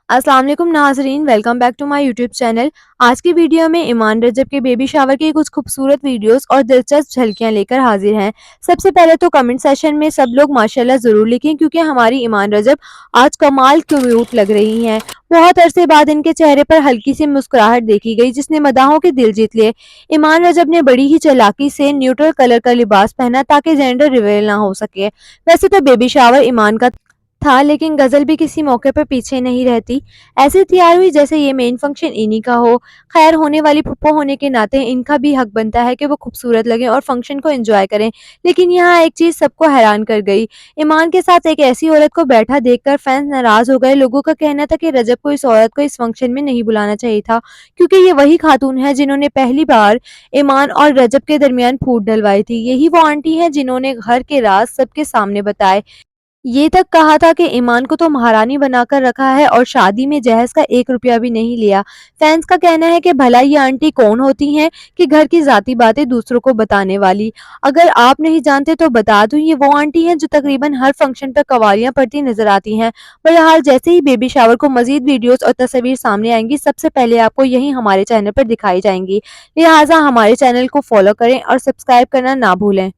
अस्सलाम वालेकुम नाज़रीन, welcome back to my YouTube channel. आज की वीडियो में ईमान रजब के बेबी शावर की कुछ खूबसूरत वीडियोस और दिलचस्प झलकियां लेकर हाजिर हैं। सबसे पहले तो कमेंट सेशन में सब लोग माशाल्लाह ज़रूर लिखें क्योंकि हमारी ईमान रजब आज कमाल क्यूट लग रही हैं। बहुत अरसे बाद इनके चेहरे पर हल्की सी मुस्कुराहट देखी गई जिसने मदाहों के दिल जीत लिए। ईमान रजब ने बड़ी ही चालाकी से न्यूट्रल कलर का लिबास पहना ताकि जेंडर रिवील ना हो सके। वैसे तो बेबी शावर ईमान का था लेकिन गज़ल भी किसी मौके पर पीछे नहीं रहती। ऐसे तैयार हुई जैसे ये मेन फंक्शन इन्हीं का हो। खैर होने वाली फूफो होने के नाते इनका भी हक बनता है कि वो खूबसूरत लगें और फंक्शन को एंजॉय करें। लेकिन यहाँ एक चीज़ सबको हैरान कर गई। ईमान के साथ एक ऐसी औरत को बैठा देखकर फैंस नाराज़ हो गए। लोगों का कहना था कि रजब को इस औरत को इस फंक्शन में नहीं बुलाना चाहिए था क्योंकि ये वही खातून है जिन्होंने पहली बार ईमान और रजब के दरमियान फूट डलवाई थी। यही वो आंटी हैं जिन्होंने घर के राज सबके सामने बताए। ये तक कहा था कि ईमान को तो महारानी बनाकर रखा है और शादी में जहेज का 1 रुपया भी नहीं लिया। फैंस का कहना है कि भला ये आंटी कौन होती हैं कि घर की ज़ाती बातें दूसरों को बताने वाली। अगर आप नहीं जानते तो बता दूं, ये वो आंटी हैं जो तकरीबन हर फंक्शन पर कवालियां पढ़ती नजर आती हैं। बहरहाल जैसे ही बेबी शावर को मजीद वीडियोस और तस्वीर सामने आएंगी सबसे पहले आपको यही हमारे चैनल पर दिखाई जाएंगी। लिहाजा हमारे चैनल को फॉलो करें और सब्सक्राइब करना ना भूलें।